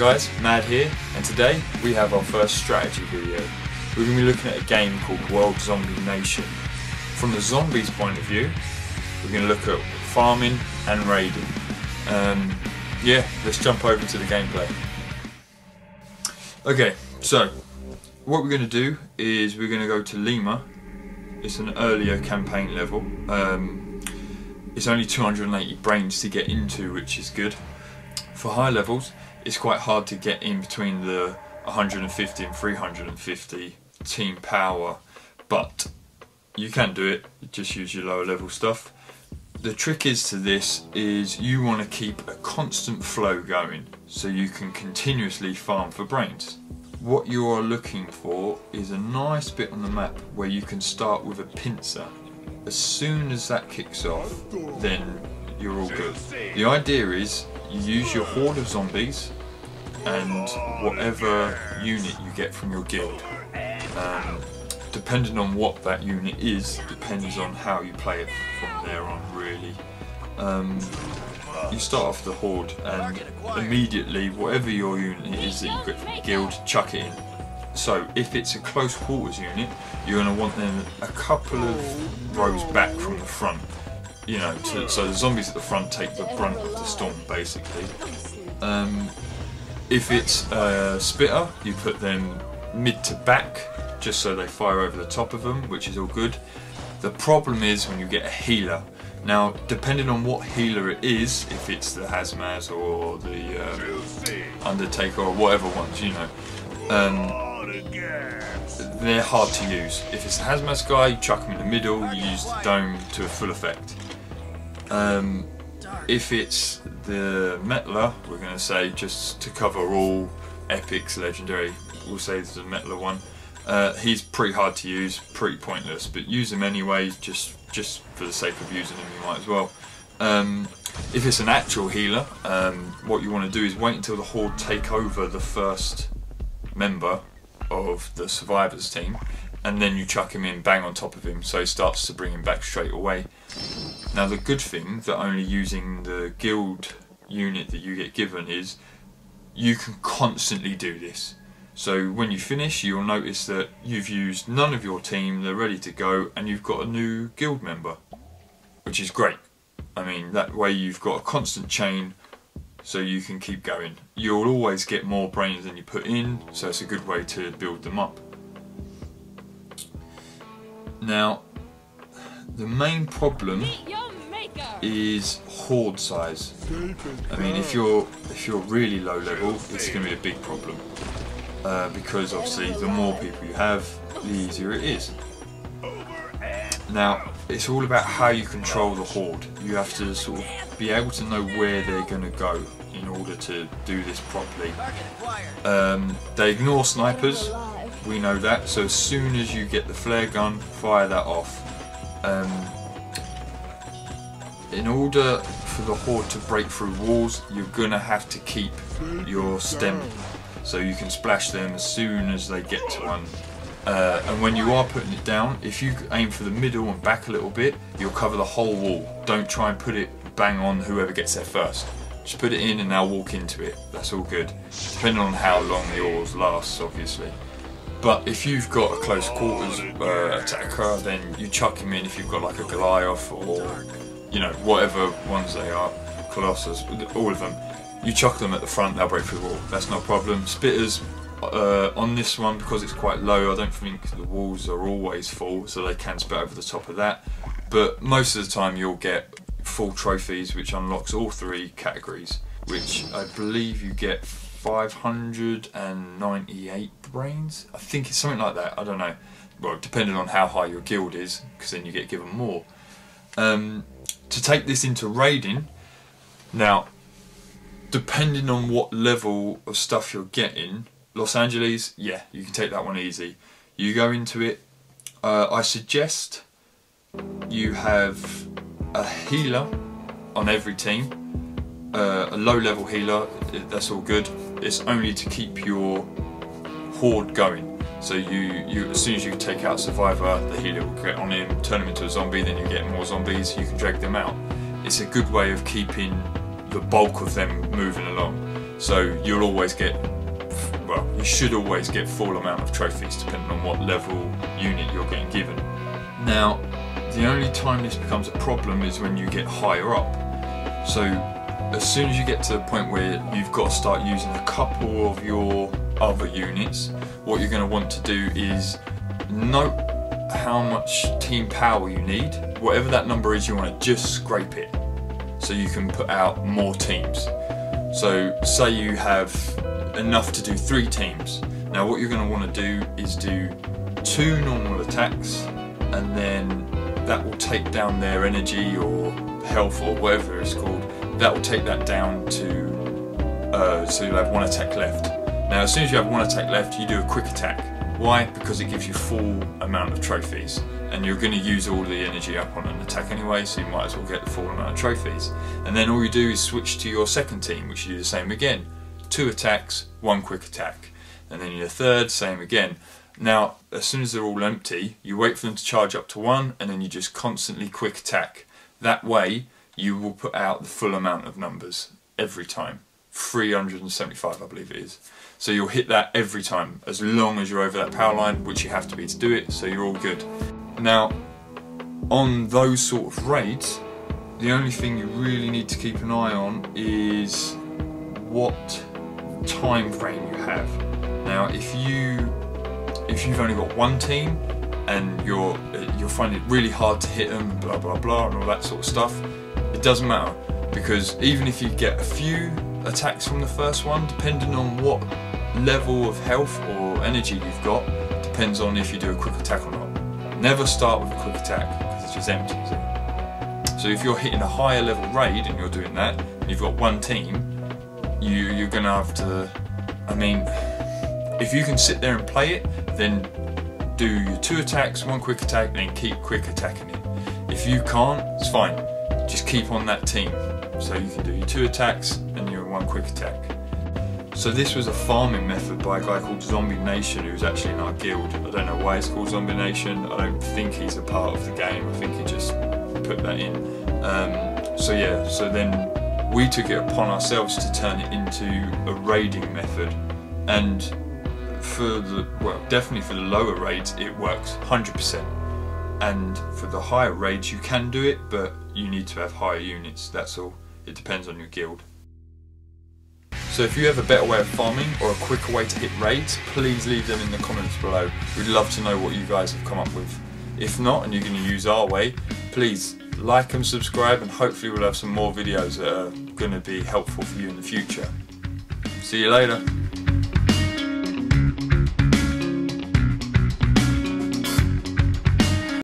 guys, Mad here, and today we have our first strategy video. We're going to be looking at a game called Zombination. From the zombies point of view, we're going to look at farming and raiding. Yeah, let's jump over to the gameplay. Okay, so what we're going to do is we're going to go to Lima. It's an earlier campaign level. It's only 280 brains to get into, which is good. For high levels, it's quite hard to get in between the 150 and 350 team power, but you can do it, just use your lower level stuff. The trick is to this is you want to keep a constant flow going so you can continuously farm for brains. What you are looking for is a nice bit on the map where you can start with a pincer. As soon as that kicks off, then you're all good. The idea is you use your horde of zombies and whatever unit you get from your guild. Depending on what that unit is, depends on how you play it from there on, really. You start off the horde and immediately whatever your unit is that you get from the guild, chuck it in. So if it's a close quarters unit, you're going to want them a couple of rows back from the front, you know, so the zombies at the front take the brunt of the storm, basically. If it's a spitter, you put them mid to back, just so they fire over the top of them, which is all good. The problem is when you get a healer. Now, depending on what healer it is, if it's the Hazmaz or the Undertaker or whatever ones, you know, they're hard to use. If it's the Hazmaz guy, you chuck him in the middle, you use the dome to a full effect. If it's the Metaler, we're going to say, just to cover all epics, legendary, we'll say it's the Metaler one. He's pretty hard to use, pretty pointless, but use him anyway, just for the sake of using him, you might as well. If it's an actual healer, what you want to do is wait until the horde take over the first member of the survivors team, and then you chuck him in bang on top of him, so he starts to bring him back straight away. Now the good thing that only using the guild unit that you get given is you can constantly do this. So when you finish, you'll notice that you've used none of your team, they're ready to go, and you've got a new guild member, which is great. I mean, that way you've got a constant chain so you can keep going. You'll always get more brains than you put in, so it's a good way to build them up. Now, the main problem is horde size. I mean, if you're really low level, it's going to be a big problem. Because obviously the more people you have, the easier it is. Now, it's all about how you control the horde. You have to sort of be able to know where they're going to go in order to do this properly. They ignore snipers, we know that, so as soon as you get the flare gun, fire that off. In order for the horde to break through walls, you're going to have to keep your stem, so you can splash them as soon as they get to one. And when you are putting it down, if you aim for the middle and back a little bit, you'll cover the whole wall. Don't try and put it bang on whoever gets there first. Just put it in and now walk into it. That's all good. Depending on how long yours lasts, obviously. But if you've got a close quarters attacker, then you chuck him in if you've got like a Goliath or, you know, whatever ones they are, Colossus, all of them. You chuck them at the front, they'll break through the wall. That's no problem. Spitters, on this one, because it's quite low, I don't think the walls are always full, so they can spit over the top of that. But most of the time you'll get full trophies, which unlocks all three categories, which I believe you get 598 brains. I think it's something like that, I don't know. Well, depending on how high your guild is, because then you get given more. To take this into raiding, now, depending on what level of stuff you're getting, Los Angeles, yeah, you can take that one easy. You go into it, I suggest you have a healer on every team, a low level healer, that's all good. It's only to keep your horde going. So you as soon as you take out a survivor, the healer will get on him, turn him into a zombie, then you get more zombies, you can drag them out. It's a good way of keeping the bulk of them moving along. So you'll always get, well, you should always get full amount of trophies depending on what level unit you're getting given. Now, the only time this becomes a problem is when you get higher up. So as soon as you get to the point where you've got to start using a couple of your other units, what you're going to want to do is note how much team power you need. Whatever that number is, you want to just scrape it so you can put out more teams. So say you have enough to do 3 teams. Now what you're going to want to do is do 2 normal attacks, and then that will take down their energy or health or whatever it's called. That will take that down to, so you'll have 1 attack left. Now as soon as you have 1 attack left, you do a quick attack. Why? Because it gives you full amount of trophies, and you're going to use all the energy up on an attack anyway, so you might as well get the full amount of trophies. And then all you do is switch to your second team, which you do the same again. 2 attacks, 1 quick attack. And then your third, same again. Now, as soon as they're all empty, you wait for them to charge up to 1, and then you just constantly quick attack. That way, you will put out the full amount of numbers every time. 375, I believe it is. So you'll hit that every time, as long as you're over that power line, which you have to be to do it, so you're all good. Now, on those sort of raids, the only thing you really need to keep an eye on is what time frame you have. Now, if you've only got 1 team and you'll find it really hard to hit them, blah blah blah, and all that sort of stuff, it doesn't matter, because even if you get a few attacks from the first one, depending on what level of health or energy you've got, depends on if you do a quick attack or not. Never start with a quick attack because it's just empty. So if you're hitting a higher level raid and you're doing that, and you've got 1 team, you're gonna have to, I mean, if you can sit there and play it, then do your 2 attacks, 1 quick attack, then keep quick attacking it. If you can't, it's fine. Just keep on that team. So you can do your 2 attacks and your 1 quick attack. So this was a farming method by a guy called Zombination, who's actually in our guild. I don't know why it's called Zombination. I don't think he's a part of the game. I think he just put that in. So yeah, so then we took it upon ourselves to turn it into a raiding method. And for the, well, definitely for the lower raids, it works 100%. And for the higher raids, you can do it, but you need to have higher units, that's all. It depends on your guild. So if you have a better way of farming or a quicker way to hit raids, please leave them in the comments below. We'd love to know what you guys have come up with. If not, and you're going to use our way, please like and subscribe, and hopefully we'll have some more videos that are going to be helpful for you in the future. See you later.